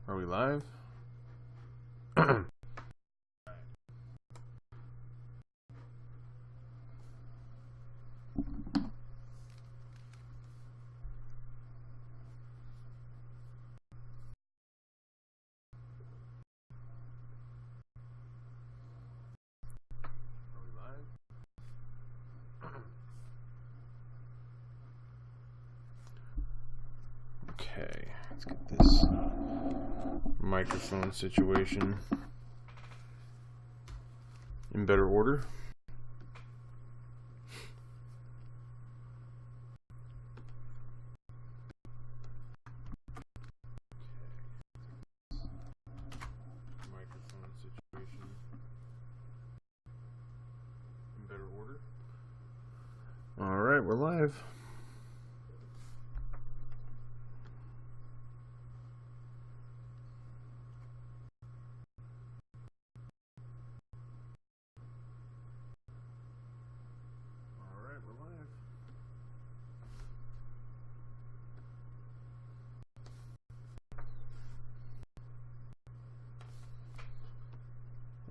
Are we live? Okay, let's get this microphone situation in better order. Microphone situation in better order. All right, we're live.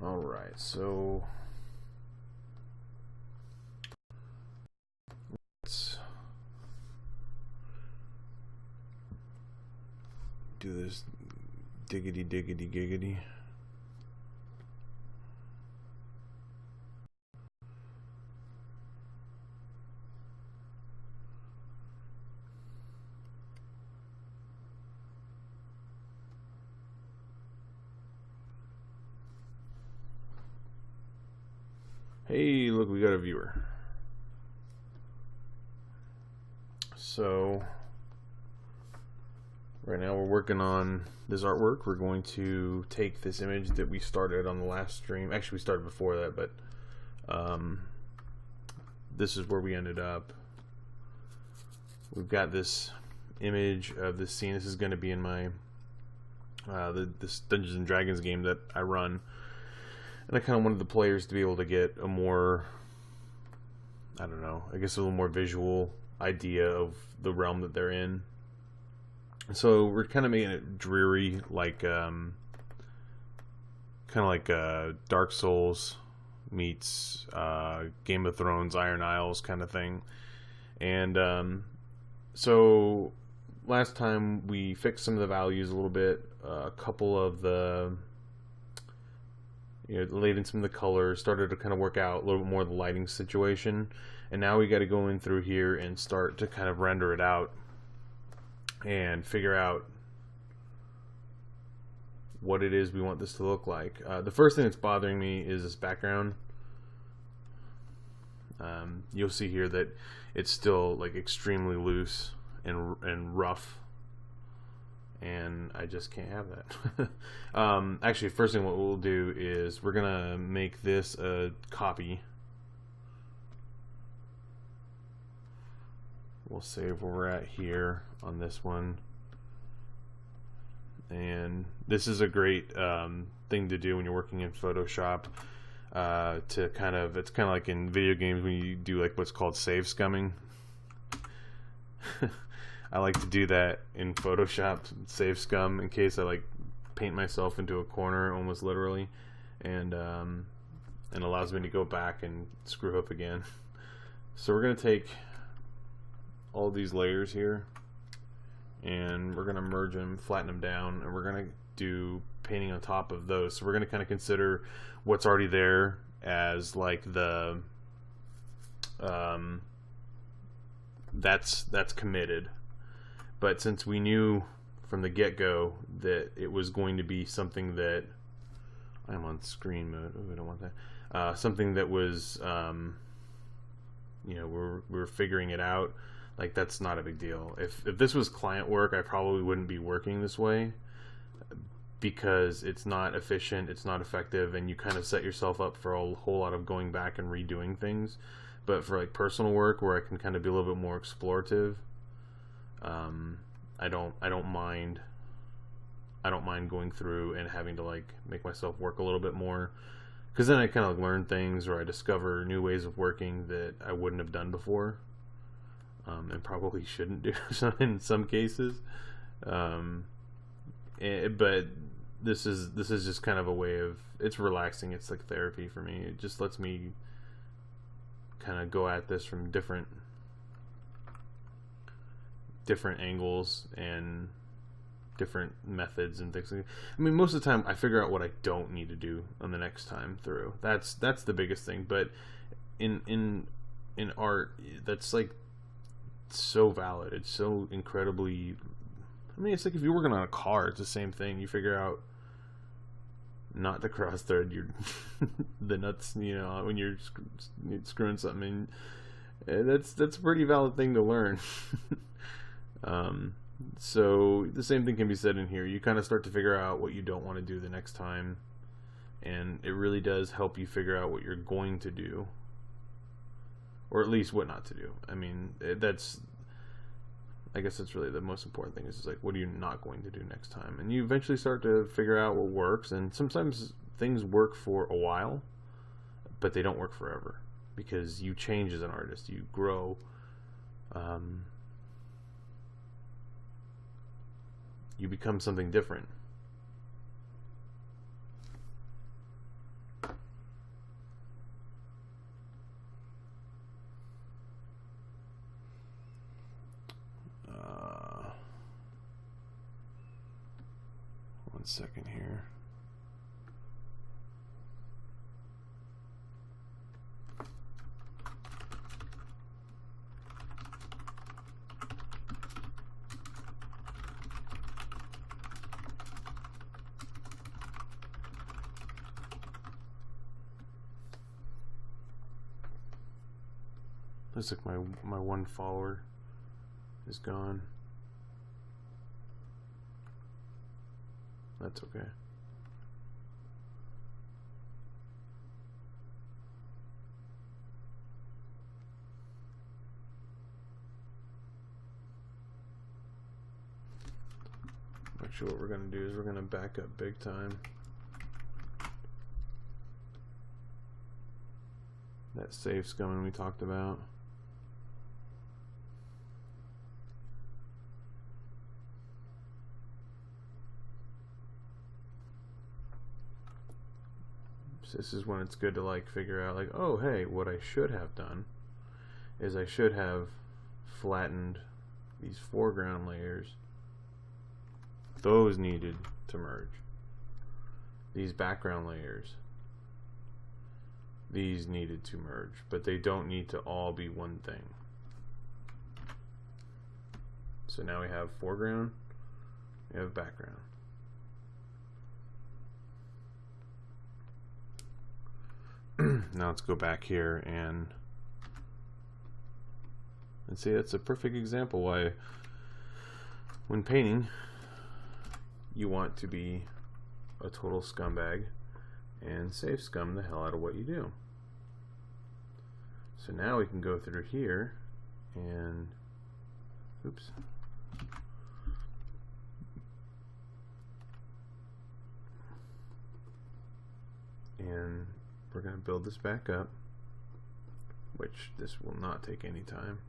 All right, so let's do this diggity diggity giggity. Hey, look, we got a viewer. So right now we're working on this artwork. We're going to take this image that we started on the last stream. Actually, we started before that, but this is where we ended up. We've got this image of this scene. This is going to be in my this Dungeons and Dragons game that I run. And I kind of wanted the players to be able to get a more, I don't know, I guess a little more visual idea of the realm that they're in. So we're kind of making it dreary, like kind of like Dark Souls meets Game of Thrones, Iron Isles kind of thing. And so last time we fixed some of the values a little bit, a couple of the, laid in some of the colors, started to kind of work out a little bit more of the lighting situation, and now we got to go in through here and start to kind of render it out and figure out what it is we want this to look like. The first thing that's bothering me is this background. You'll see here that it's still like extremely loose and rough, and I just can't have that. Actually, first thing what we'll do is we're gonna make this a copy. We'll save where we're at here on this one, and this is a great thing to do when you're working in Photoshop. To kind of, it's kind of like in video games when you do like what's called save scumming. I like to do that in Photoshop, save scum, in case I like paint myself into a corner, almost literally, and allows me to go back and screw up again. So we're gonna take all these layers here, and we're gonna merge them, flatten them down, and we're gonna do painting on top of those. So we're gonna kind of consider what's already there as like the that's committed. But since we knew from the get-go that it was going to be something that, I'm on screen mode, oh, I don't want that, something that was, we're figuring it out, like that's not a big deal. If this was client work, I probably wouldn't be working this way, because it's not efficient, it's not effective, and you kind of set yourself up for a whole lot of going back and redoing things. But for like personal work where I can kind of be a little bit more explorative, I don't mind going through and having to like make myself work a little bit more, because then I kind of learn things, or I discover new ways of working that I wouldn't have done before, and probably shouldn't do in some cases. But this is just kind of a way of, it's relaxing. It's like therapy for me. It just lets me kind of go at this from different angles and different methods and things. I mean, most of the time I figure out what I don't need to do on the next time through. That's the biggest thing. But in art, that's like so valid. It's so incredibly, I mean, it's like if you're working on a car, it's the same thing. You figure out not to cross thread your the nuts, you know, when you're screwing something in. That's a pretty valid thing to learn. So the same thing can be said in here. You kind of start to figure out what you don't want to do the next time, and it really does help you figure out what you're going to do, or at least what not to do. I mean, I guess that's really the most important thing, is like, what are you not going to do next time? And you eventually start to figure out what works, and sometimes things work for a while, but they don't work forever, because you change as an artist, you grow. You become something different. One second here. Looks like my one follower is gone. That's okay. Actually, what we're going to do is we're going to back up big time. That save scumming we talked about. This is when it's good to like figure out, like, oh hey, what I should have done is I should have flattened these foreground layers. Those needed to merge. These background layers, these needed to merge, but they don't need to all be one thing. So now we have foreground, we have background. Now let's go back here and see, that's a perfect example why when painting you want to be a total scumbag and save scum the hell out of what you do. So now we can go through here and oops. And we're going to build this back up, which this will not take any time.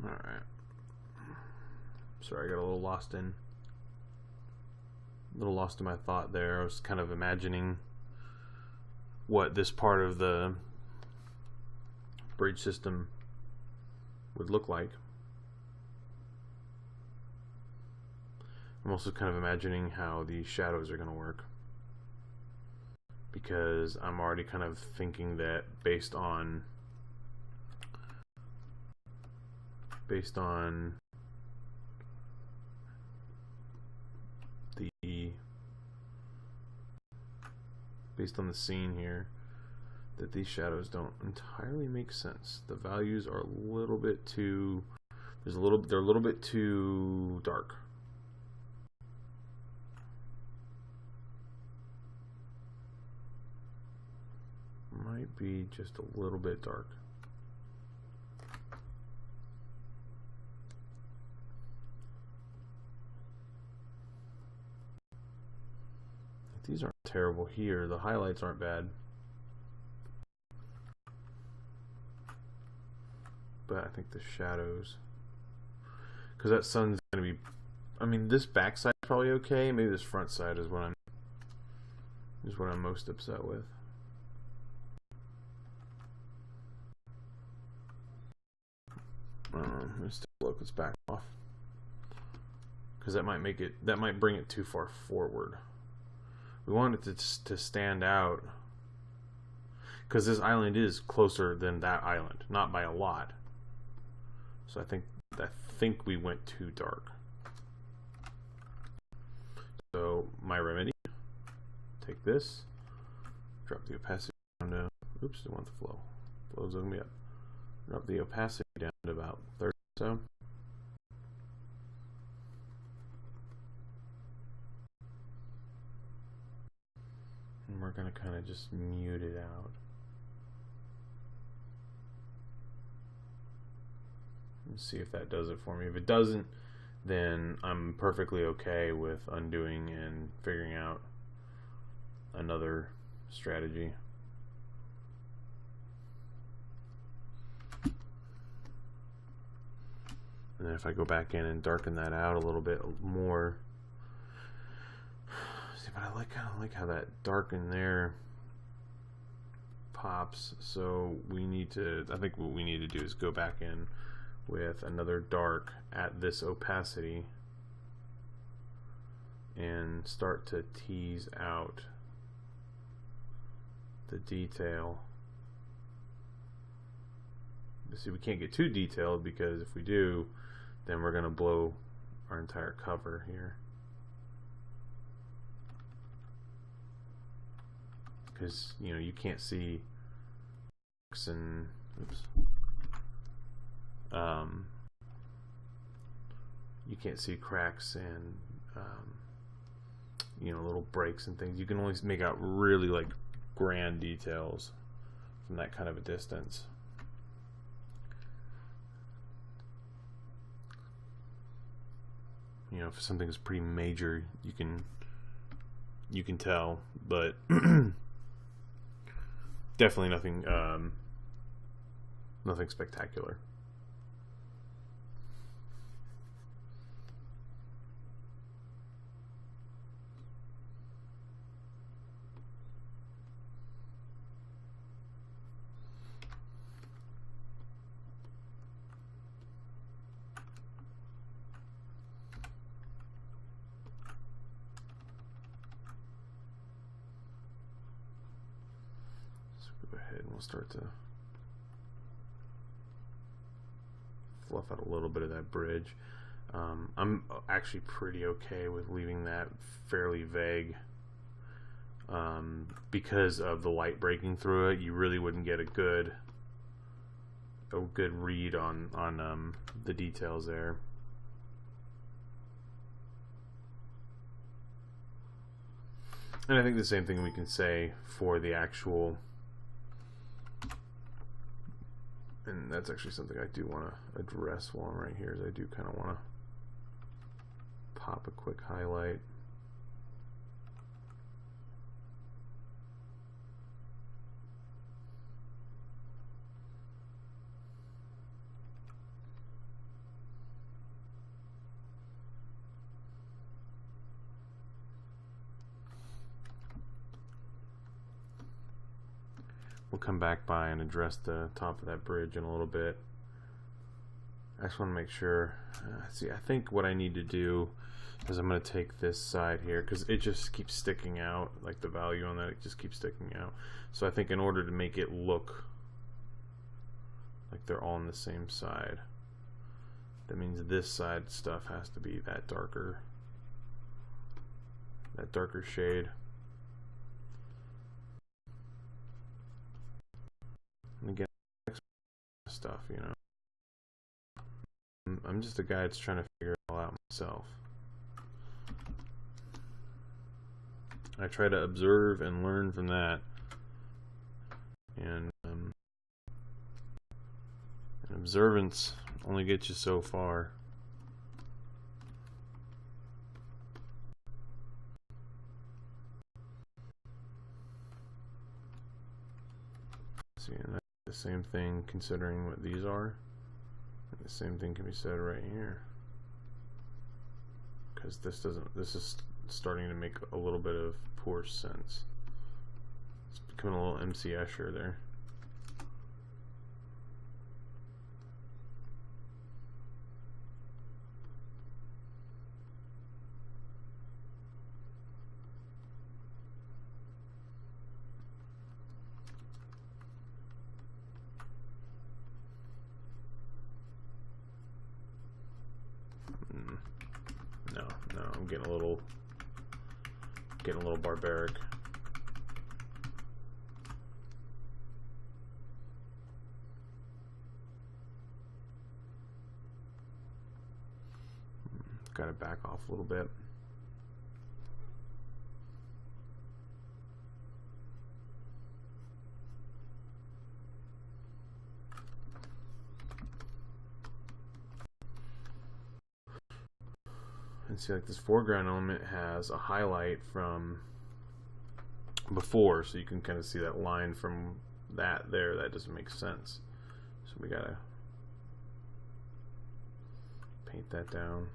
Alright. Sorry, I got a little lost in my thought there. I was kind of imagining what this part of the bridge system would look like. I'm also kind of imagining how these shadows are going to work, because I'm already kind of thinking that based on based on the scene here, that these shadows don't entirely make sense. The values are a little bit too, they're a little bit too dark. Might be just a little bit dark. These aren't terrible here. The highlights aren't bad. But I think the shadows, because that sun's going to be, I mean, this back side is probably okay. Maybe this front side is what I'm most upset with. Let's take a look. Let's back off, because that might bring it too far forward. We want it to stand out, because this island is closer than that island, not by a lot. So I think we went too dark. So my remedy: take this, drop the opacity down to, oops, I want the flow. Flow's looking me up. Drop the opacity down to about 30 or so. And we're going to kind of just mute it out. And see if that does it for me. If it doesn't, then I'm perfectly okay with undoing and figuring out another strategy. And then if I go back in and darken that out a little bit more, see, but I kind of like how that dark in there pops. So I think what we need to do is go back in with another dark at this opacity and start to tease out the detail. But see, we can't get too detailed, because if we do, then we're going to blow our entire cover here. Because, you know, you can't see and you can't see cracks and you know, little breaks and things. You can only make out really like grand details from that kind of a distance. You know, if something is pretty major, you can tell, but definitely nothing spectacular. We'll start to fluff out a little bit of that bridge. I'm actually pretty okay with leaving that fairly vague, because of the light breaking through it. You really wouldn't get a good read on the details there. And I think the same thing we can say for the actual. And that's actually something I do want to address while I'm right here, is I do kind of want to pop a quick highlight. we'll come back by and address the top of that bridge in a little bit. I just want to make sure. See, I think what I need to do is I'm going to take this side here because it just keeps sticking out, like the value on that, it just keeps sticking out. So I think in order to make it look like they're all on the same side, that means this side stuff has to be that darker shade. And again, stuff, you know. I'm just a guy that's trying to figure it all out myself. I try to observe and learn from that, and observance only gets you so far. See, and that's the same thing considering what these are. And the same thing can be said right here, because this is starting to make a little bit of poor sense. It's becoming a little MC Escher there. No, I'm getting a little barbaric. Got to back off a little bit. And see, like this foreground element has a highlight from before, so you can kind of see that line from that there. That doesn't make sense. So we gotta paint that down.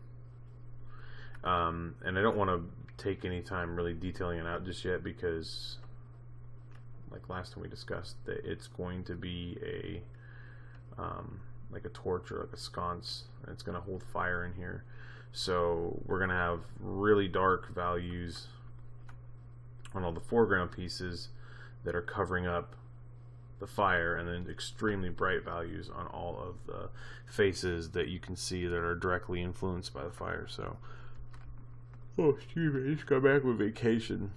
And I don't want to take any time really detailing it out just yet, because like last time we discussed that it's going to be a like a torch or like a sconce, and it's going to hold fire in here. So we're going to have really dark values on all the foreground pieces that are covering up the fire, and then extremely bright values on all of the faces that you can see that are directly influenced by the fire. So, oh, excuse me, I just got back from vacation.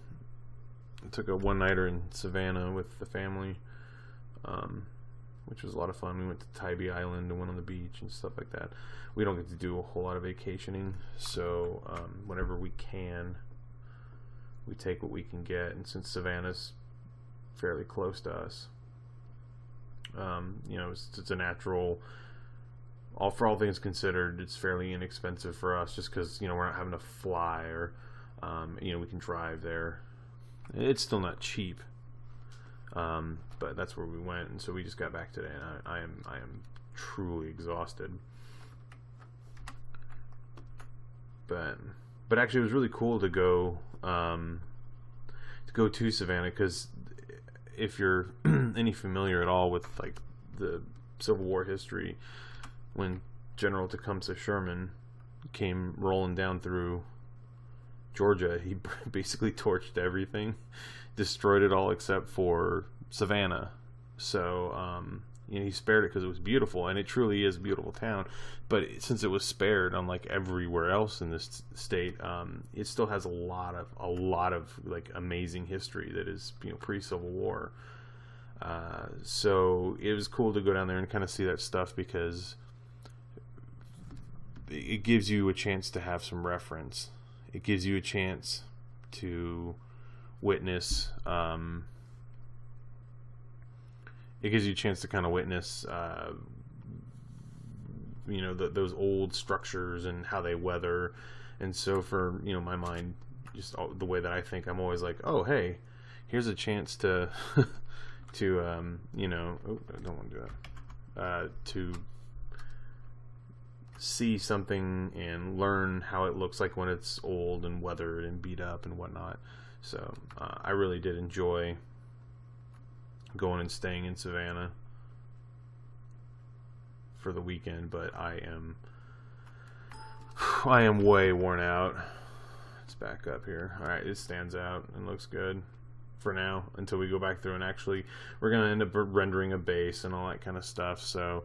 I took a one-nighter in Savannah with the family, which was a lot of fun. We went to Tybee Island and went on the beach and stuff like that. We don't get to do a whole lot of vacationing, so whenever we can, we take what we can get. And since Savannah's fairly close to us, you know, it's a natural. For all things considered, it's fairly inexpensive for us, just because, you know, we're not having to fly, or you know, we can drive there. It's still not cheap, but that's where we went, and so we just got back today, and I am truly exhausted. But actually, it was really cool to go to Savannah, because if you're any familiar at all with like the Civil War history, when General Tecumseh Sherman came rolling down through Georgia, he basically torched everything, destroyed it all except for Savannah. So you know, he spared it because it was beautiful, and it truly is a beautiful town. But since it was spared, unlike everywhere else in this state, it still has a lot of like amazing history that is, you know, pre-Civil War. So it was cool to go down there and kind of see that stuff, because it gives you a chance to have some reference. It gives you a chance to witness. It gives you a chance to kind of witness, you know, those old structures and how they weather. And so for, you know, my mind, just the way that I think, I'm always like, oh, hey, here's a chance to, you know, oh, I don't want to do that, to see something and learn how it looks like when it's old and weathered and beat up and whatnot. So I really did enjoy going and staying in Savannah for the weekend, but I am way worn out. Let's back up here. Alright, it stands out and looks good for now until we go back through and actually we're going to end up rendering a base and all that kind of stuff, so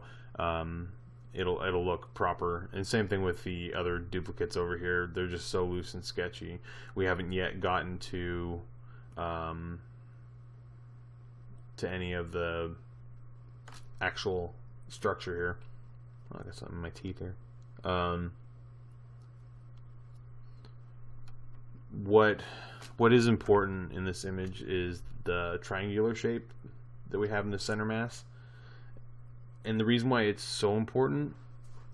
it'll look proper. And same thing with the other duplicates over here. They're just so loose and sketchy. We haven't yet gotten to any of the actual structure here. Oh, I got something in my teeth here. What is important in this image is the triangular shape that we have in the center mass. And the reason why it's so important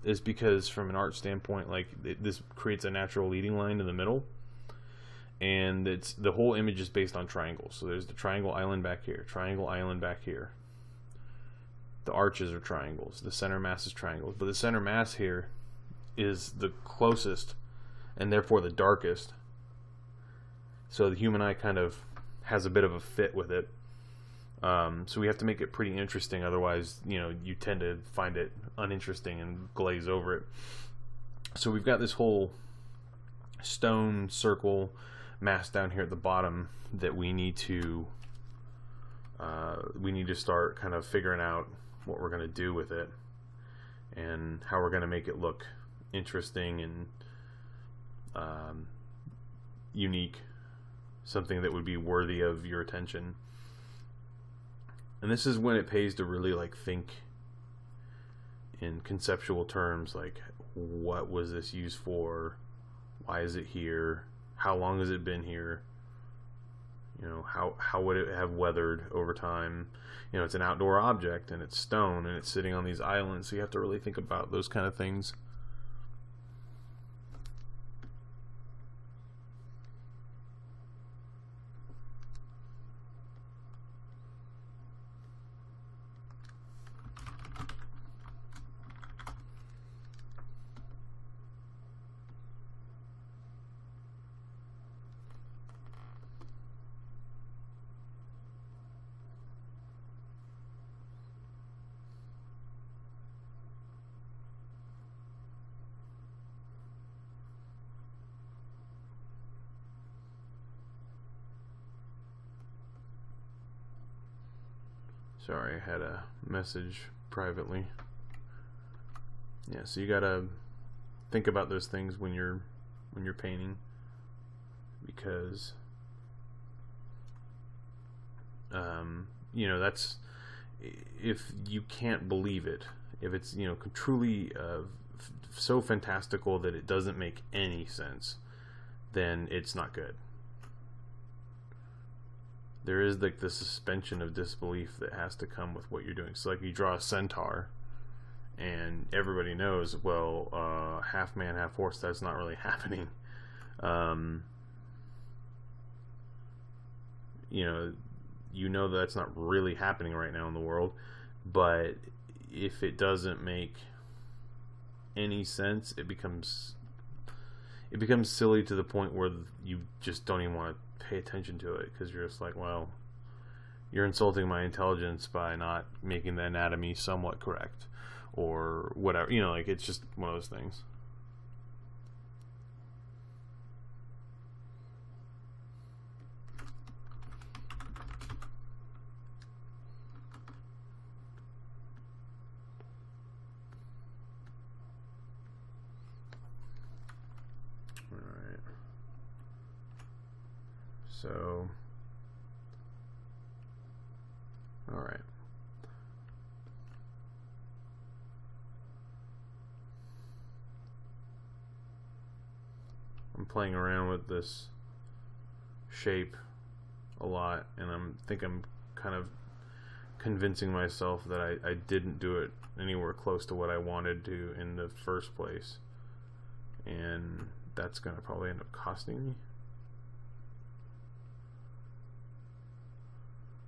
is because from an art standpoint, like this creates a natural leading line in the middle, and it's the whole image is based on triangles. So there's the triangle island back here, triangle island back here. The arches are triangles, the center mass is triangles, but the center mass here is the closest and therefore the darkest. So the human eye kind of has a bit of a fit with it. So we have to make it pretty interesting, otherwise, you know, you tend to find it uninteresting and glaze over it. So we've got this whole stone circle mass down here at the bottom that we need to start kind of figuring out what we're going to do with it and how we're going to make it look interesting and unique, something that would be worthy of your attention. And this is when it pays to really like think in conceptual terms, like what was this used for? Why is it here? How long has it been here? You know, how would it have weathered over time? You know, it's an outdoor object and it's stone and it's sitting on these islands, so you have to really think about those kind of things. Sorry, I had a message privately. Yeah, so you gotta think about those things when you're painting, because you know, that's, if you can't believe it, if it's, you know, truly so fantastical that it doesn't make any sense, then it's not good. There is like the suspension of disbelief that has to come with what you're doing. So like you draw a centaur and everybody knows, well, half man, half horse, that's not really happening. You know that's not really happening right now in the world, but if it doesn't make any sense, it becomes silly to the point where you just don't even want to pay attention to it, because you're just like, well, you're insulting my intelligence by not making the anatomy somewhat correct or whatever, you know, like it's just one of those things. So, all right. I'm playing around with this shape a lot, and I'm kind of convincing myself that I didn't do it anywhere close to what I wanted to in the first place, and that's gonna probably end up costing me.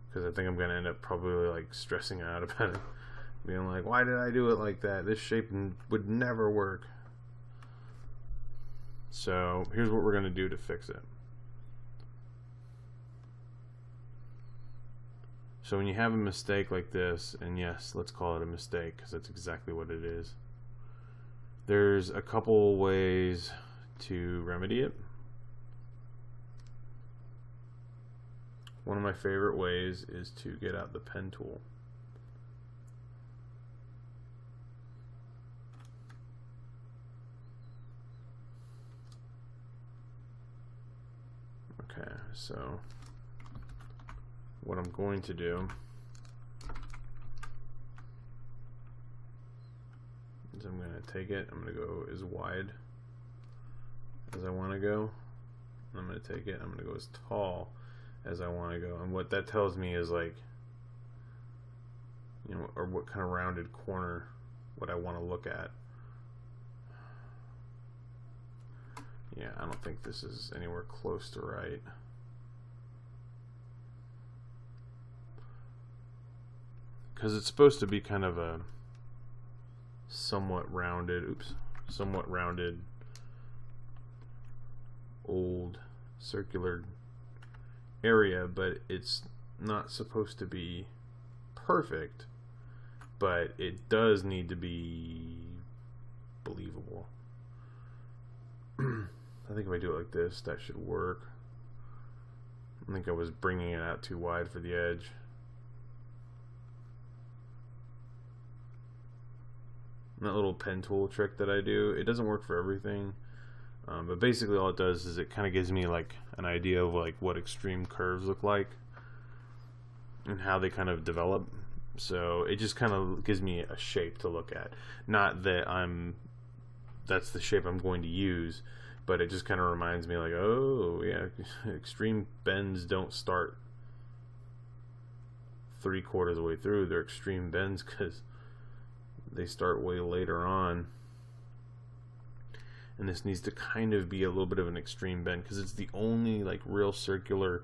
Because I think I'm going to end up probably like stressing out about it, being like, why did I do it like that? This shape would never work. So here's what we're going to do to fix it. So when you have a mistake like this, and yes, let's call it a mistake because that's exactly what it is, there's a couple ways to remedy it. One of my favorite ways is to get out the pen tool. Okay, so what I'm going to do is I'm going to take it, I'm going to go as wide as I want to go. I'm going to take it, I'm going to go as tall as I want to go. And what that tells me is, like, you know, or what kind of rounded corner what I want to look at. Yeah, I don't think this is anywhere close to right. Because it's supposed to be kind of a somewhat rounded, somewhat rounded, old circular area, but it's not supposed to be perfect, but it does need to be believable. I think if I do it like this, that should work. I think I was bringing it out too wide for the edge. And that little pen tool trick that I do, it doesn't work for everything, but basically all it does is it kind of gives me like an idea of like what extreme curves look like and how they kind of develop. So it just kind of gives me a shape to look at. Not that that's the shape I'm going to use, but it just kind of reminds me, like, oh yeah, extreme bends don't start 3/4 of the way through. They're extreme bends because they start way later on. And this needs to kind of be a little bit of an extreme bend because it's the only like real circular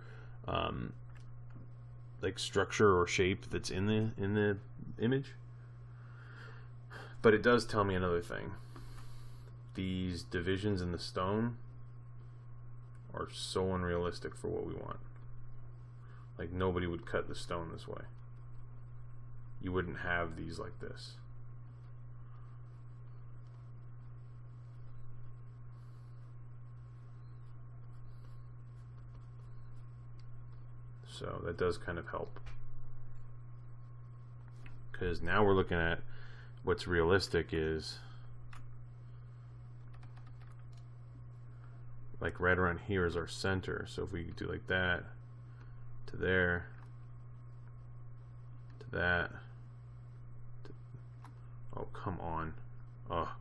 like structure or shape that's in the image. But it does tell me another thing. These divisions in the stone are so unrealistic for what we want. Like, nobody would cut the stone this way. You wouldn't have these like this. So that does kind of help. Because now we're looking at what's realistic is like right around here is our center. So if we do like that to there to that to, oh come on, oh,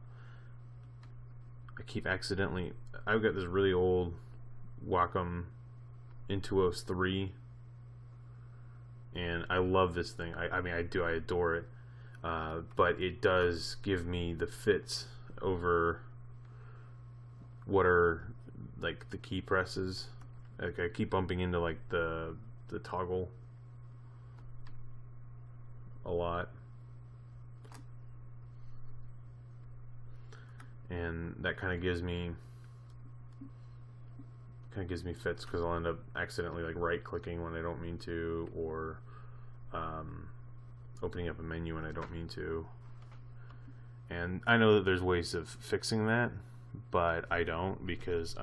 I keep accidentally, I've got this really old Wacom Intuos 3 and I love this thing. I mean I adore it, but it does give me the fits over what are like the key presses. Like I keep bumping into like the toggle a lot, and that kind of gives me fits because I'll end up accidentally like right clicking when I don't mean to, or opening up a menu when I don't mean to. And I know that there's ways of fixing that, but I don't, because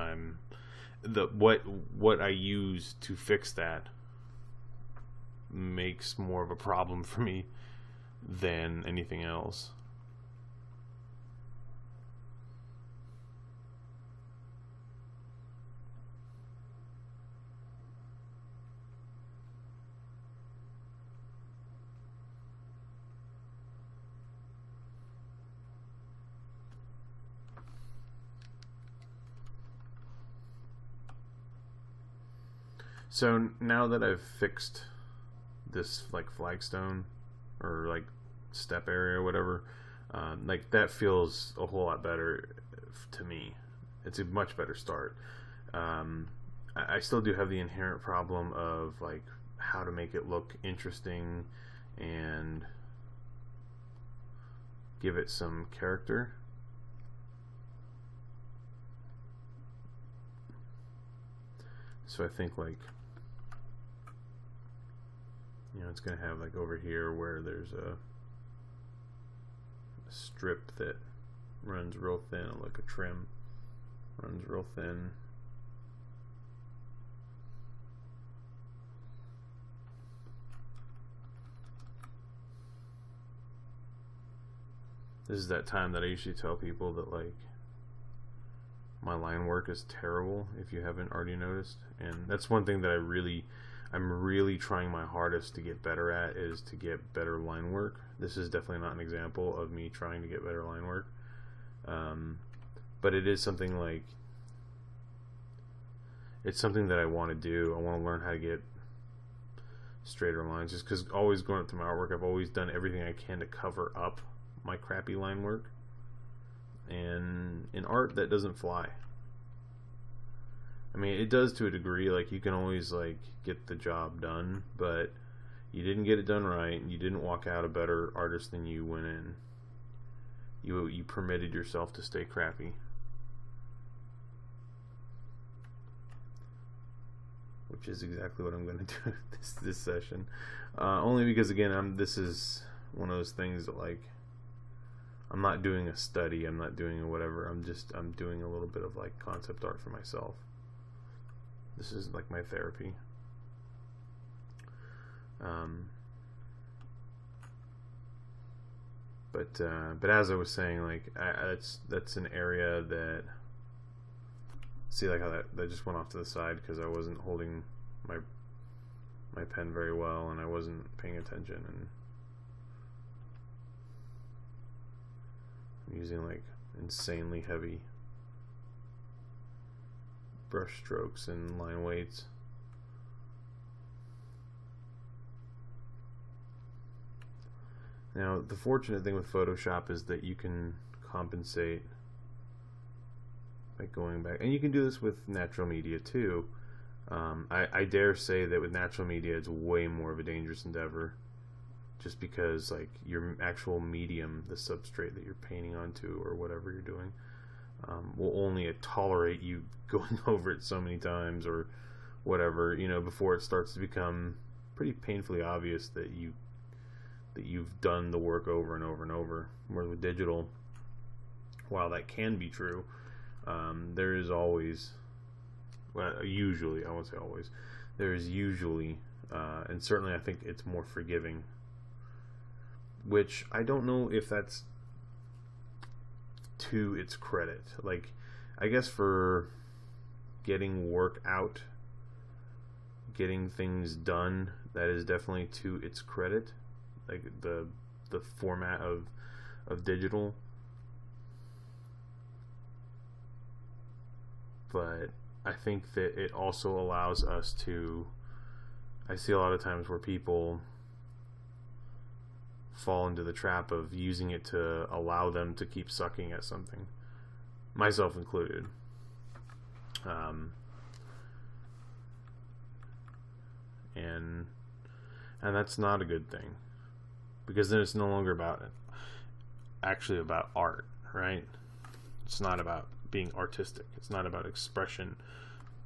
what I use to fix that makes more of a problem for me than anything else. So now that I've fixed this like flagstone or like step area or whatever, like that feels a whole lot better to me. It's a much better start. I still do have the inherent problem of like how to make it look interesting and give it some character. So I think like You know, it's going to have like over here where there's a strip that runs real thin, like a trim runs real thin. This is that time that I usually tell people that like my line work is terrible, if you haven't already noticed. And that's one thing that I'm really trying my hardest to get better at, is to get better line work. This is definitely not an example of me trying to get better line work. But it is something like, it's something that I want to do. I want to learn how to get straighter lines, just because always going up to my artwork, I've always done everything I can to cover up my crappy line work, and in art that doesn't fly. I mean, it does to a degree. Like, you can always like get the job done, but you didn't get it done right, and you didn't walk out a better artist than you went in. You permitted yourself to stay crappy, which is exactly what I'm going to do this session. Only because, again, this is one of those things that, like, I'm not doing a study, I'm not doing a whatever, I'm doing a little bit of like concept art for myself. This is like my therapy. But as I was saying, like, that's an area that, see, like how that just went off to the side because I wasn't holding my pen very well, and I wasn't paying attention, and I'm using like insanely heavy brush strokes and line weights. Now, the fortunate thing with Photoshop is that you can compensate by going back, and you can do this with natural media too. I dare say that with natural media it's way more of a dangerous endeavor, just because like your actual medium, the substrate that you're painting onto or whatever you're doing, will only tolerate you going over it so many times or whatever, you know, before it starts to become pretty painfully obvious that you've done the work over and over and over. Whereas with digital, while that can be true, there is always, well, usually, I won't say always, there is usually, and certainly I think it's more forgiving, which I don't know if that's to its credit. Like, I guess for getting work out, getting things done, that is definitely to its credit, like the format of digital. But I think that it also allows us to, I see a lot of times where people fall into the trap of using it to allow them to keep sucking at something, myself included. And that's not a good thing, because then it's no longer actually about art, right? It's not about being artistic. It's not about expression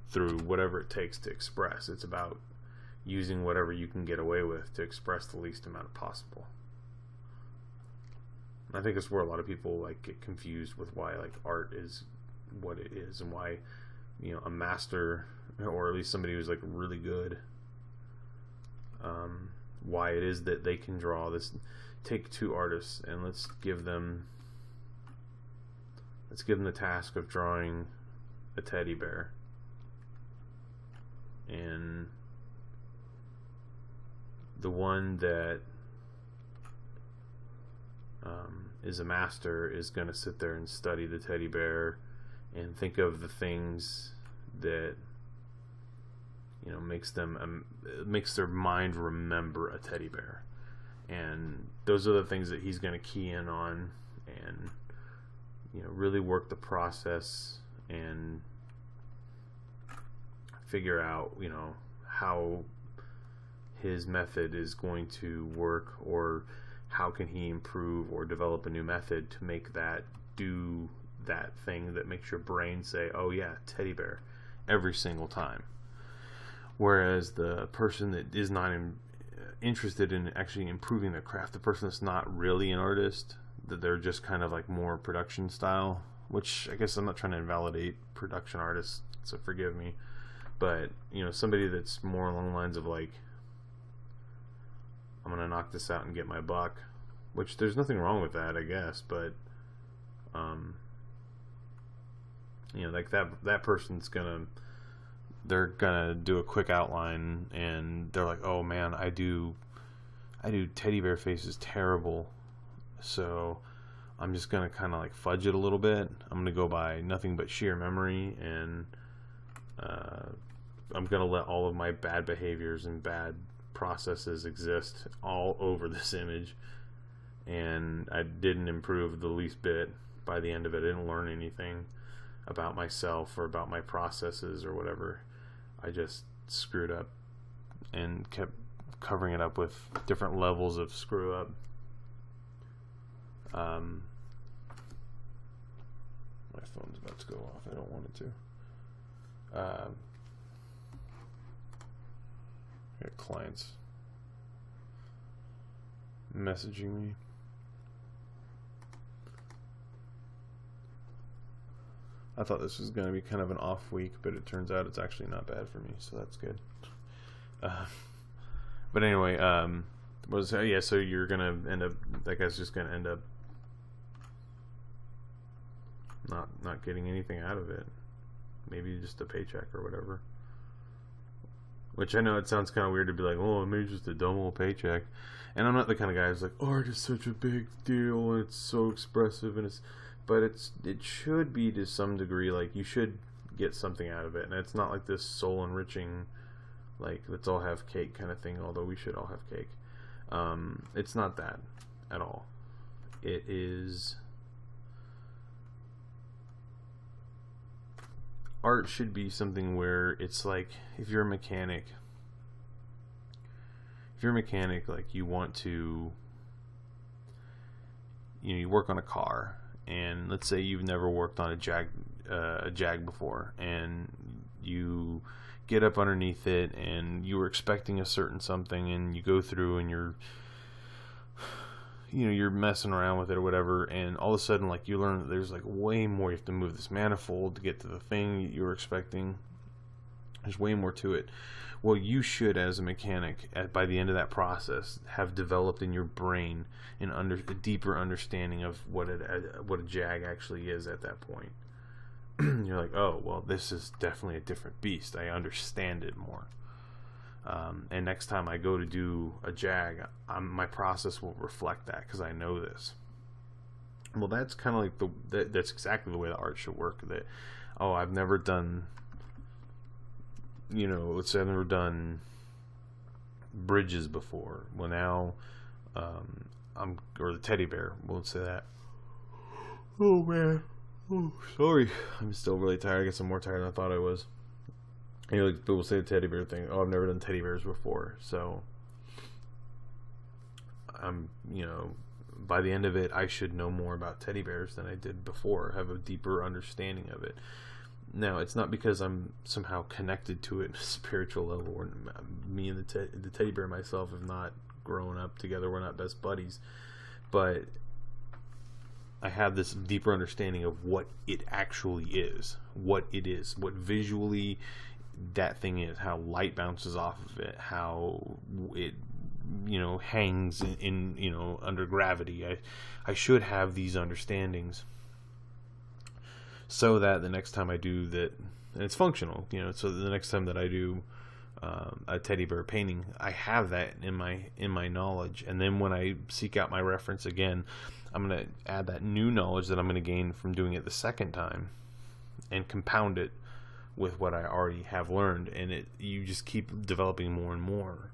through whatever it takes to express. It's about using whatever you can get away with to express the least amount possible. I think that's where a lot of people like get confused with why like art is what it is, and why, you know, a master, or at least somebody who's like really good, why it is that they can draw this. Take two artists and let's give them the task of drawing a teddy bear, and the one that is a master is going to sit there and study the teddy bear and think of the things that, you know, makes their mind remember a teddy bear, and those are the things that he's going to key in on, and, you know, really work the process and figure out, you know, how his method is going to work, or how can he improve or develop a new method to make that do that thing that makes your brain say, oh yeah, teddy bear, every single time. Whereas the person that is not interested in actually improving their craft, the person that's not really an artist, that they're just kind of like more production style, which I guess I'm not trying to invalidate production artists, so forgive me, but somebody that's more along the lines of like, I'm gonna knock this out and get my buck, which there's nothing wrong with that, I guess, but like that person's they're gonna do a quick outline and they're like, oh man, I do teddy bear faces terrible, so I'm just gonna kind of like fudge it a little bit. I'm gonna go by nothing but sheer memory, and I'm gonna let all of my bad behaviors and bad processes exist all over this image, and I didn't improve the least bit. By the end of it, I didn't learn anything about myself or about my processes or whatever. I just screwed up and kept covering it up with different levels of screw up. My phone's about to go off. I don't want it to. Got clients messaging me. I thought this was going to be kind of an off week, but it turns out it's actually not bad for me, so that's good. But anyway, so you're going to end up, that guy's just going to end up not getting anything out of it. Maybe just a paycheck or whatever. Which I know it sounds kind of weird to be like, oh, maybe just a dumb old paycheck. And I'm not the kind of guy who's like, art is such a big deal and it's so expressive and but it should be to some degree, like you should get something out of it, and it's not like this soul enriching, like let's all have cake kind of thing, although we should all have cake. It's not that at all. It is, art should be something where it's like, if you're a mechanic, like you want to, you work on a car, and let's say you've never worked on a Jag before, and you get up underneath it and you were expecting a certain something, and you go through and you're messing around with it or whatever, and all of a sudden like you learn that there's like way more. You have to move this manifold to get to the thing you were expecting. There's way more to it. Well, you should, as a mechanic, by the end of that process, have developed in your brain a deeper understanding of what a Jag actually is at that point. You're like, oh, well, this is definitely a different beast. I understand it more. And next time I go to do a Jag, my process will reflect that because I know this. Well, that's kind of like that's exactly the way the art should work. That, oh, I've never done, let's say I've never done bridges before. Well, now, or the teddy bear, we'll say that. Oh, man. Oh, sorry. I'm still really tired. I guess I'm more tired than I thought I was. Like people say the teddy bear thing. Oh, I've never done teddy bears before. So, by the end of it, I should know more about teddy bears than I did before. Have a deeper understanding of it. Now, it's not because I'm somehow connected to it at a spiritual level. Or me and the teddy bear myself have not grown up together. We're not best buddies. But I have this deeper understanding of what it actually is. What it is. What visually that thing is. How light bounces off of it. How it hangs in under gravity. I should have these understandings, so that the next time I do that, and it's functional, so the next time that I do a teddy bear painting, I have that in my knowledge, and then when I seek out my reference again, I'm going to add that new knowledge that I'm going to gain from doing it the second time, and compound it with what I already have learned, and you just keep developing more and more.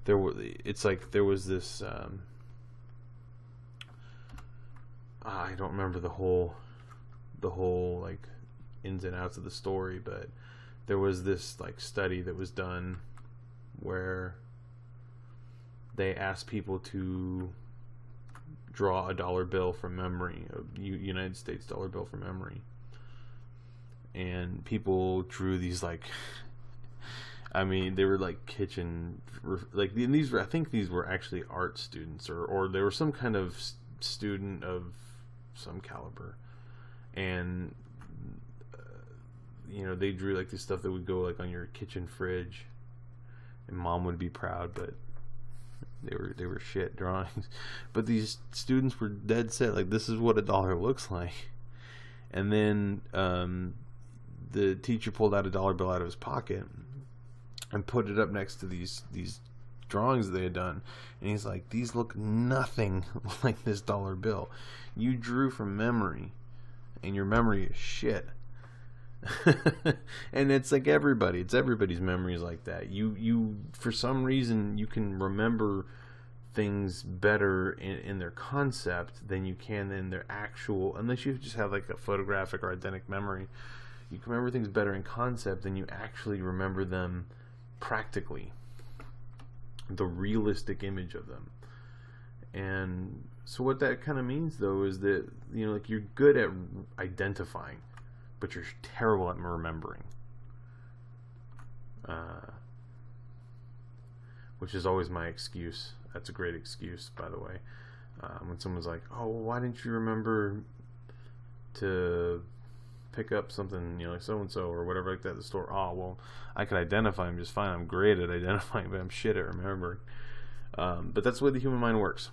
There was this. I don't remember the whole like ins and outs of the story, but there was this like study that was done where they asked people to draw a dollar bill from memory, a United States dollar bill from memory, and people drew these like I mean, they were like kitchen, like these were. I think these were actually art students, or they were some kind of student of some caliber, and you know, they drew like this stuff that would go like on your kitchen fridge, and mom would be proud, but they were shit drawings. But these students were dead set, like, this is what $1 looks like. And then the teacher pulled out $1 bill out of his pocket and put it up next to these drawings that they had done, and he's like, these look nothing like this $1 bill. You drew from memory, and your memory is shit. And it's like everybody's memory is like that. You for some reason you can remember things better in their concept than you can in their actual, unless you just have like a photographic or eidetic memory. You can remember things better in concept than you actually remember them practically, the realistic image of them. And so what that kind of means, though, is that, you know, like, you're good at identifying, but you're terrible at remembering, which is always my excuse. That's a great excuse, by the way. When someone's like, oh, well, why didn't you remember to pick up something, you know, like so-and-so or whatever like that at the store? Oh, well, I can identify them just fine. I'm great at identifying, but I'm shit at remembering. But that's the way the human mind works.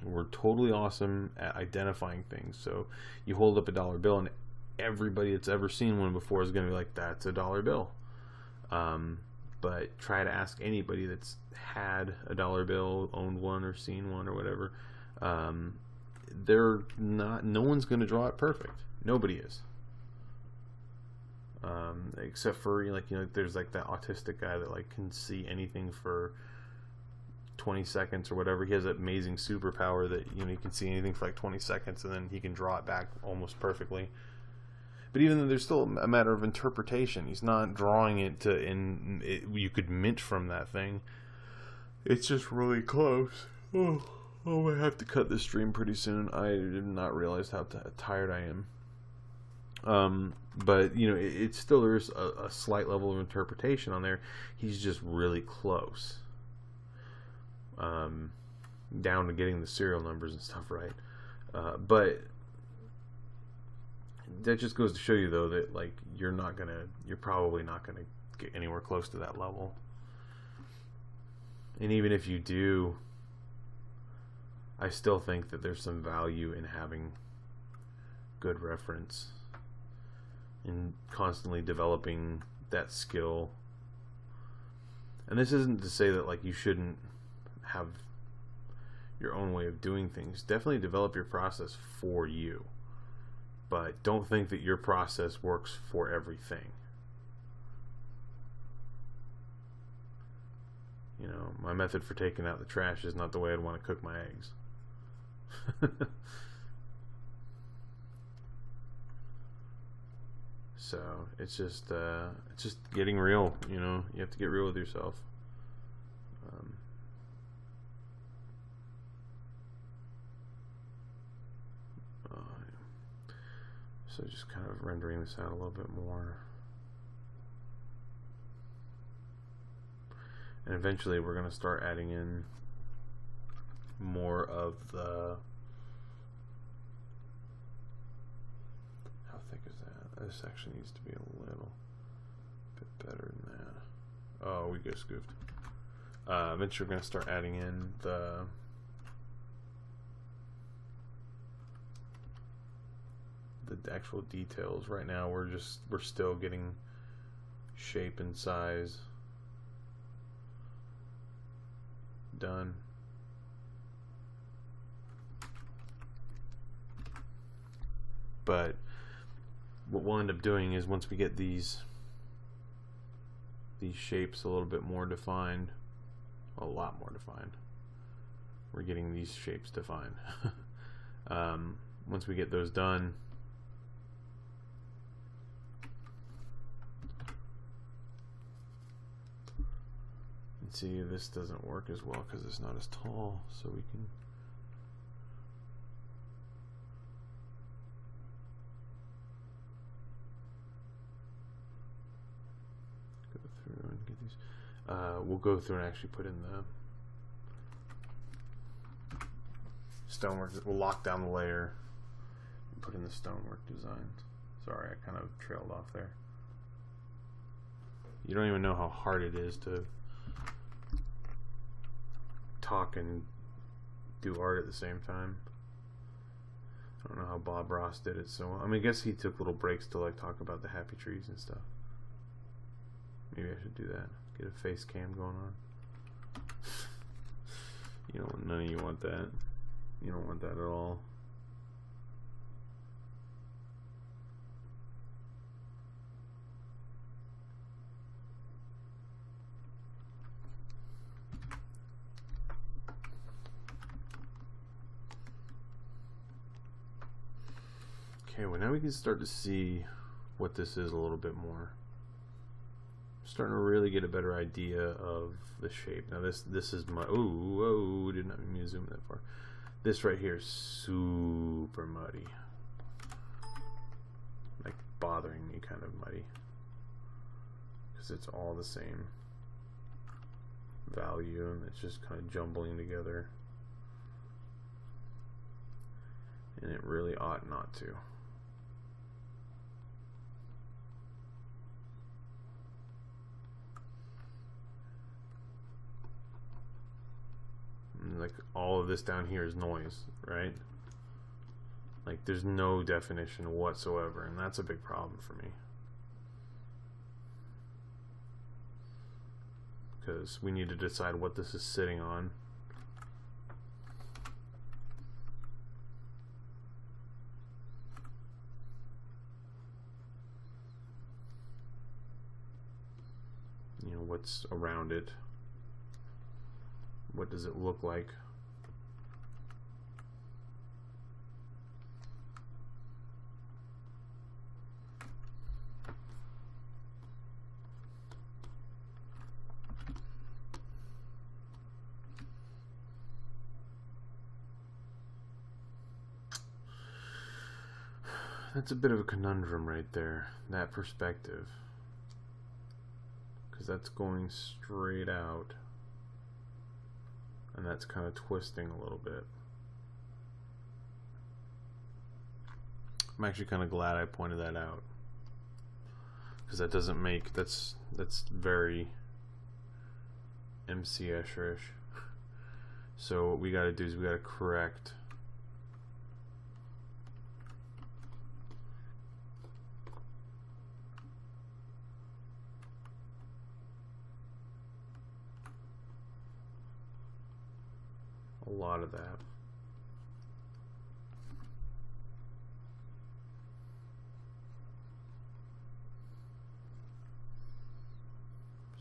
We're totally awesome at identifying things. So you hold up $1 bill, and everybody that's ever seen one before is going to be like, that's $1 bill. But try to ask anybody that's had $1 bill, owned one, or seen one, or whatever. They're not. No one's going to draw it perfect. Nobody is. Except for, you know, there's like that autistic guy that like can see anything for 20 seconds or whatever. He has an amazing superpower that, you know, he can see anything for like 20 seconds and then he can draw it back almost perfectly. But even though there's still a matter of interpretation, he's not drawing it to you could mint from that thing. It's just really close. Oh, I have to cut this stream pretty soon. I did not realize how tired I am. But, you know, it's still, there's a slight level of interpretation on there. He's just really close. Down to getting the serial numbers and stuff right. But that just goes to show you, though, that like you're probably not gonna get anywhere close to that level. And even if you do, I still think that there's some value in having good reference and constantly developing that skill. And this isn't to say that like you shouldn't have your own way of doing things. Definitely develop your process for you, but don't think that your process works for everything. You know, my method for taking out the trash is not the way I'd want to cook my eggs. So it's just getting real. You know, you have to get real with yourself. So just kind of rendering this out a little bit more. And eventually we're going to start adding in more of the... How thick is that? This actually needs to be a little bit better than that. Oh, we get scooped. Eventually we're going to start adding in the... actual details. Right now we're still getting shape and size done. But what we'll end up doing is, once we get these shapes a little bit more defined, a lot more defined, we're getting these shapes defined. Once we get those done, see, this doesn't work as well because it's not as tall, so we can go we'll go through and actually put in the stonework. We'll lock down the layer and put in the stonework design. Sorry, I kind of trailed off there. You don't even know how hard it is to talk and do art at the same time. I don't know how Bob Ross did it so well. I mean, I guess he took little breaks to like talk about the happy trees and stuff. Maybe I should do that. Get a face cam going on. You know, none of you want that. You don't want that at all. Okay, well now we can start to see what this is a little bit more. Starting to really get a better idea of the shape. Now this is my did not mean to zoom that far. This right here is super muddy, like bothering me kind of muddy, because it's all the same value and it's just kind of jumbling together, and it really ought not to. Like all of this down here is noise, right? Like there's no definition whatsoever, and that's a big problem for me, because we need to decide what this is sitting on. You know, what's around it. What does it look like? That's a bit of a conundrum right there, that perspective, because that's going straight out. And that's kind of twisting a little bit. I'm actually kind of glad I pointed that out, because that doesn't make, that's very MC Escher-ish. So what we got to do is we got to correct a lot of that.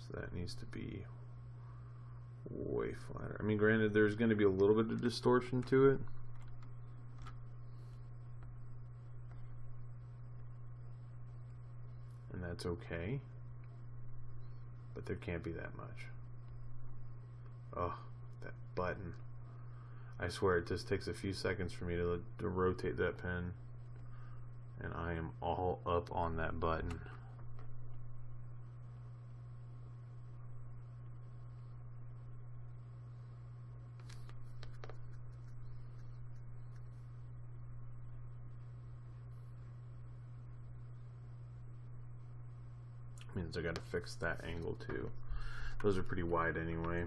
So that needs to be way flatter. I mean, granted, there's going to be a little bit of distortion to it. And that's okay. But there can't be that much. Oh, that button. I swear it just takes a few seconds for me to rotate that pen, and I am all up on that button. Means I gotta fix that angle too. Those are pretty wide anyway.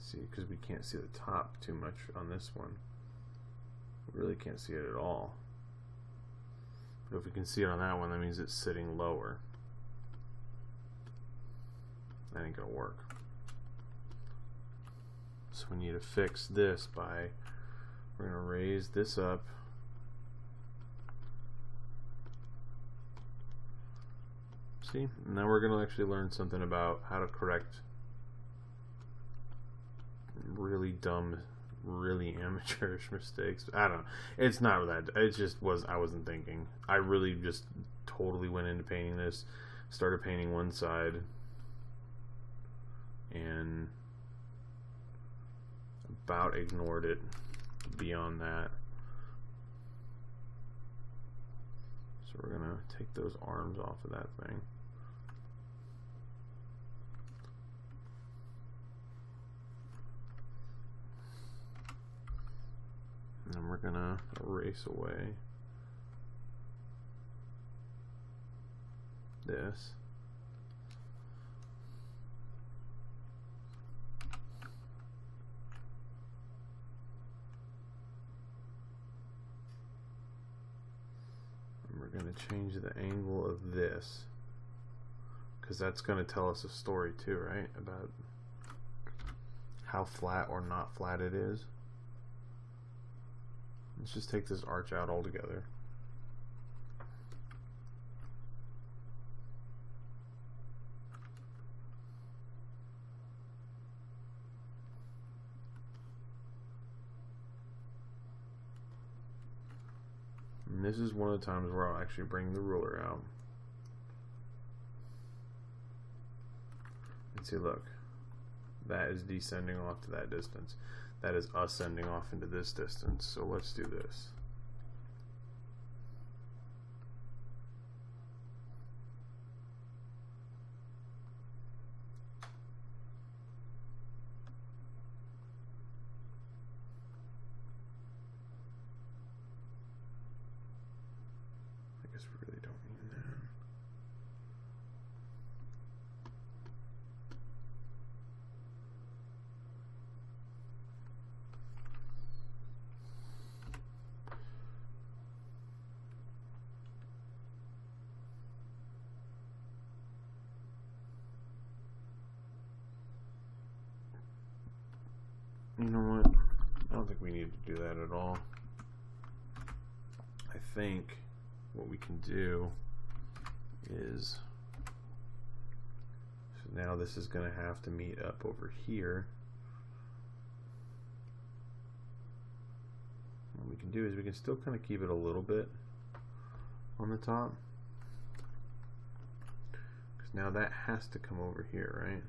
See, because we can't see the top too much on this one. We really can't see it at all. But if we can see it on that one, that means it's sitting lower. That ain't gonna work. So we need to fix this by, we're gonna raise this up. See, now we're gonna actually learn something about how to correct really dumb really amateurish mistakes. I don't know. It's not that. It just was. I wasn't thinking. I really just totally went into painting this. Started painting one side, and about ignored it beyond that. So we're gonna take those arms off of that thing. And we're gonna erase away this. And we're gonna change the angle of this, because that's gonna tell us a story too, right? About how flat or not flat it is. Let's just take this arch out altogether. And this is one of the times where I'll actually bring the ruler out. And see, look, that is descending off to that distance. That is ascending off into this distance. So let's do this. I guess we really don't mean that. You know what? I don't think we need to do that at all. I think what we can do is, so now this is going to have to meet up over here. What we can do is we can still kind of keep it a little bit on the top, because now that has to come over here, right?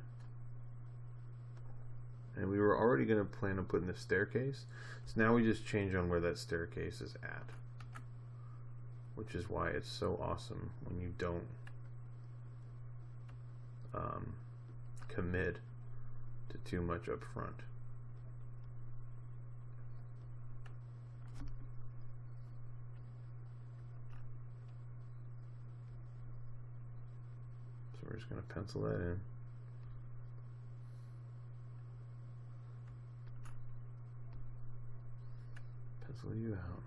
And we were already going to plan on putting the staircase, so now we just change on where that staircase is at, which is why it's so awesome when you don't commit to too much up front. So we're just going to pencil that in. Pencil you out.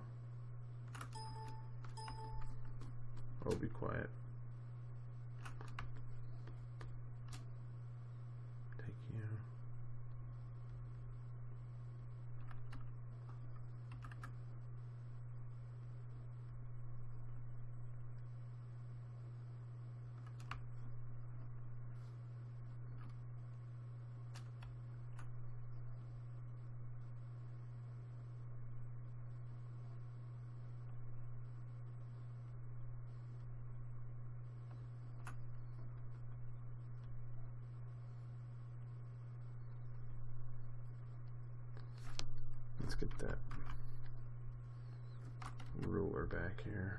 Oh, be quiet. Take you. Let's get that ruler back here.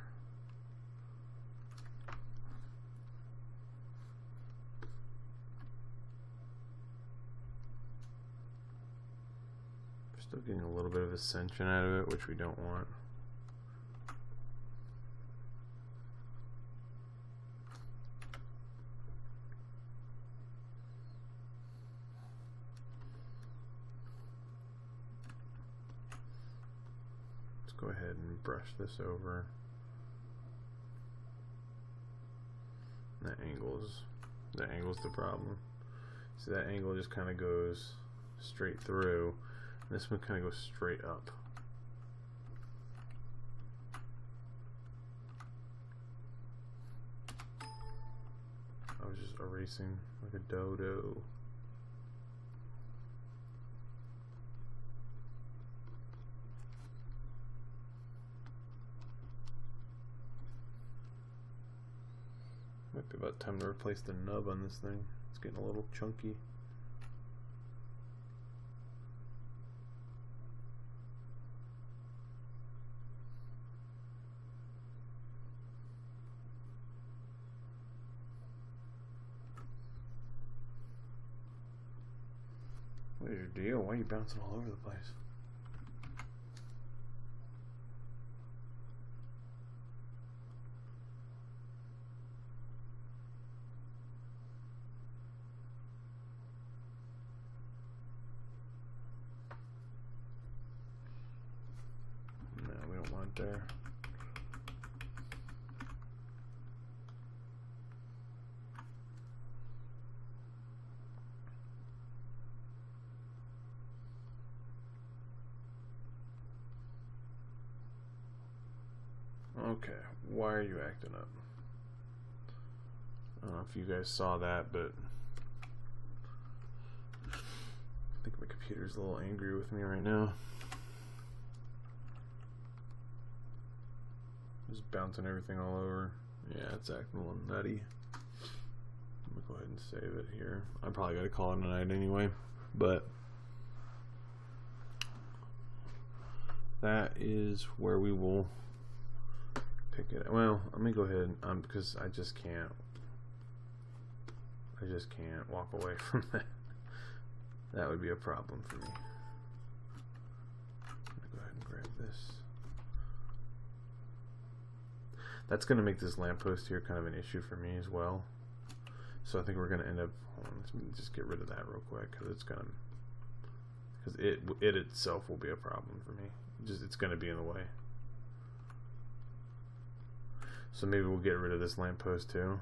Still getting a little bit of ascension out of it, which we don't want. Go ahead and brush this over. That angle's the problem. See, that angle just kind of goes straight through. And this one kind of goes straight up. I was just erasing like a dodo. Might be about time to replace the nub on this thing. It's getting a little chunky. What is your deal? Why are you bouncing all over the place? No, we don't want it there. Okay, why are you acting up? I don't know if you guys saw that, but I think my computer's a little angry with me right now. Just bouncing everything all over. Yeah, it's acting a little nutty. I'm gonna go ahead and save it here. I probably gotta call it a night anyway, but that is where we will pick it. Well, let me go ahead because I just can't walk away from that. That would be a problem for me. Let me go ahead and grab this. That's going to make this lamppost here kind of an issue for me as well. So I think we're going to end up, hold on, let's just get rid of that real quick because it's going to, because it itself will be a problem for me. It's going to be in the way. So maybe we'll get rid of this lamppost too.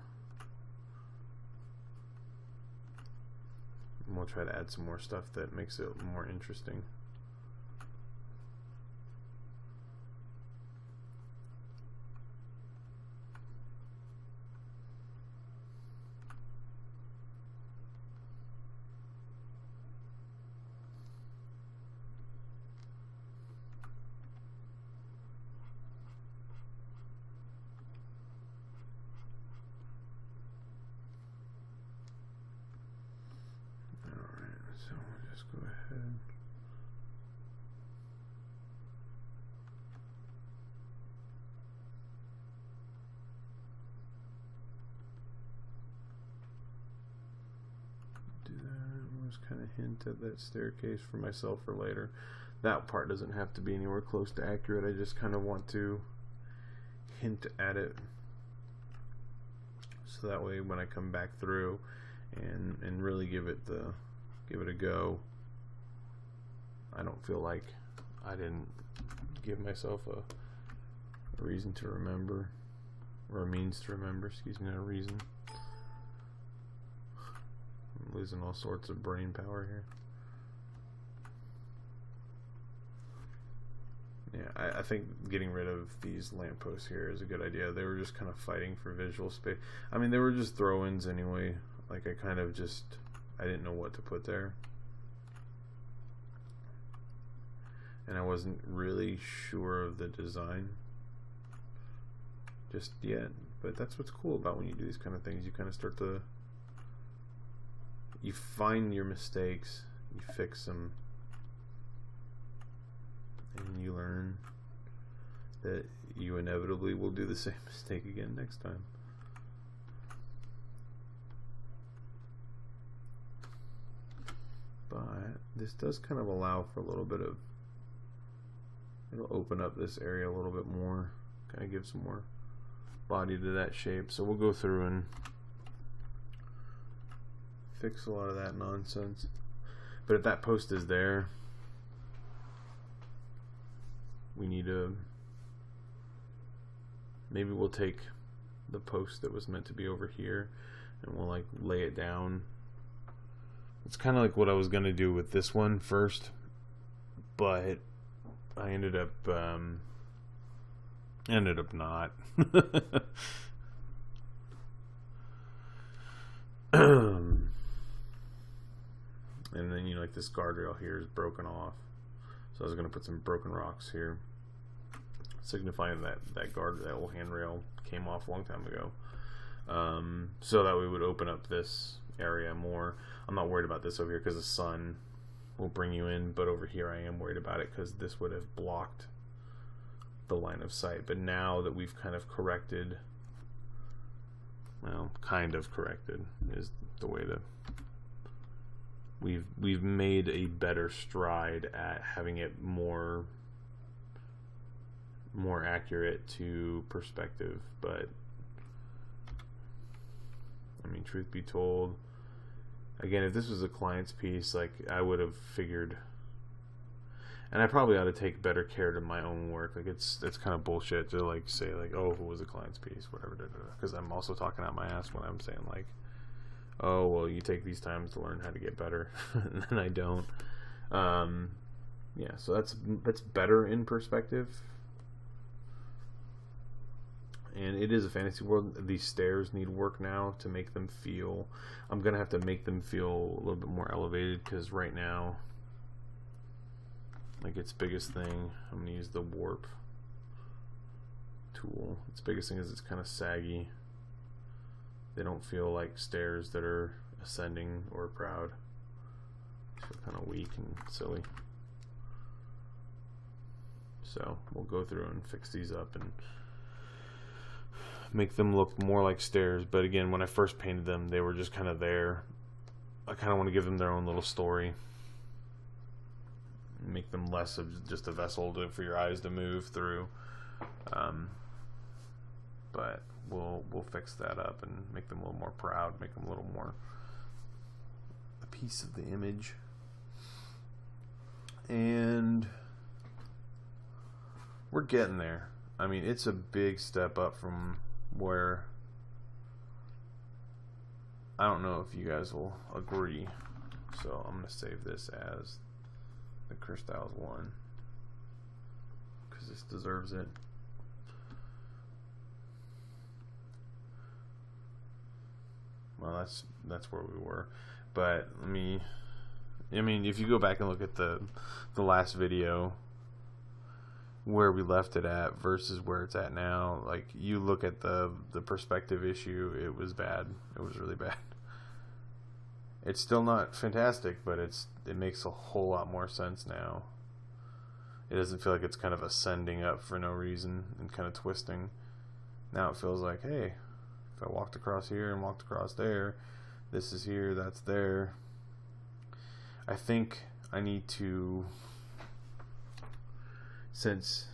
And we'll try to add some more stuff that makes it more interesting. So we'll just go ahead. Do that. We'll just kind of hint at that staircase for myself for later. That part doesn't have to be anywhere close to accurate. I just kind of want to hint at it, so that way when I come back through and really give it a go, I don't feel like I didn't give myself a reason to remember, or a means to remember, excuse me, not a reason. I'm losing all sorts of brain power here. Yeah, I think getting rid of these lampposts here is a good idea. They were just kind of fighting for visual space. I mean, they were just throw-ins anyway. Like, I didn't know what to put there. And I wasn't really sure of the design just yet. But that's what's cool about when you do these kind of things. You kind of start to, you find your mistakes, you fix them, and you learn that you inevitably will do the same mistake again next time. But this does kind of allow for a little bit of, it'll open up this area a little bit more, kind of give some more body to that shape. So we'll go through and fix a lot of that nonsense. But if that post is there, we need to, maybe we'll take the post that was meant to be over here and we'll like lay it down. It's kind of like what I was gonna do with this one first, but I ended up not. And then, you know, like this guardrail here is broken off, so I was gonna put some broken rocks here, signifying that that little handrail came off a long time ago. so that we would open up this area more. I'm not worried about this over here because the sun will bring you in, but over here I am worried about it because this would have blocked the line of sight. But now that we've kind of corrected, well, kind of corrected is the way to, we've made a better stride at having it more accurate to perspective. But I mean, truth be told, again, if this was a client's piece, like, I would have figured, and I probably ought to take better care to my own work. Like, it's kind of bullshit to like say like, oh, if it was a client's piece, whatever, because I'm also talking out my ass when I'm saying like, oh, well, you take these times to learn how to get better, and then I don't. Yeah, so that's better in perspective. And it is a fantasy world. These stairs need work now to make them feel, I'm gonna have to make them feel a little bit more elevated, because right now, like, its biggest thing, I'm gonna use the warp tool. Its biggest thing is it's kind of saggy. They don't feel like stairs that are ascending or proud. They feel kind of weak and silly. So we'll go through and fix these up and make them look more like stairs. But again, when I first painted them, they were just kind of there. I kind of want to give them their own little story, make them less of just a vessel for your eyes to move through. But we'll fix that up and make them a little more proud, make them a little more a piece of the image. And we're getting there. I mean, it's a big step up from where, I don't know if you guys will agree, so I'm going to save this as the Crystals one because this deserves it. Well, that's where we were, but I mean, if you go back and look at the last video where we left it at versus where it's at now, like, you look at the perspective issue, it was bad. It was really bad. It's still not fantastic, but it makes a whole lot more sense now. It doesn't feel like it's kind of ascending up for no reason and kind of twisting. Now it feels like, hey, if I walked across here and walked across there, this is here, that's there. I think I need to, since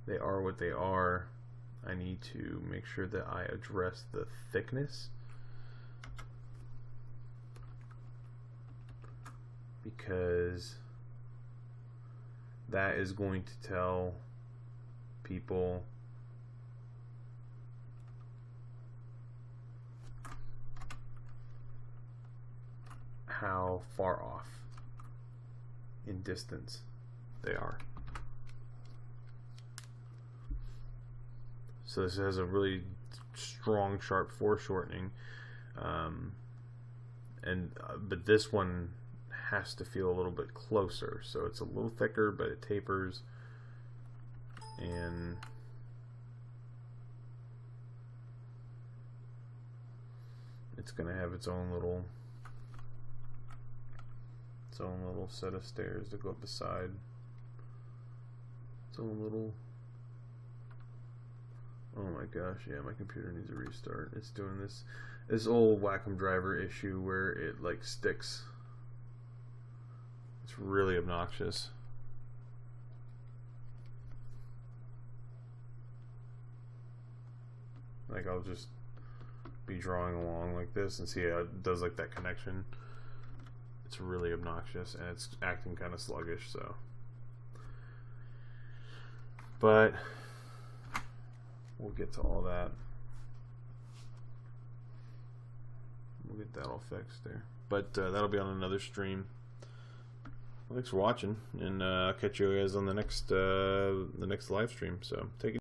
they are what they are, I need to make sure that I address the thickness, because that is going to tell people how far off in distance they are. So this has a really strong, sharp foreshortening, but this one has to feel a little bit closer, so it's a little thicker, but it tapers, and it's going to have its own little set of stairs to go up the side. Its own little, oh my gosh, yeah, my computer needs a restart. It's doing this old Wacom driver issue where it like sticks. It's really obnoxious. Like, I'll just be drawing along like this and see how it does like that connection. It's really obnoxious and it's acting kind of sluggish, so. But we'll get to all that. We'll get that all fixed there. But that'll be on another stream. Well, thanks for watching, and I'll catch you guys on the next live stream. So take it.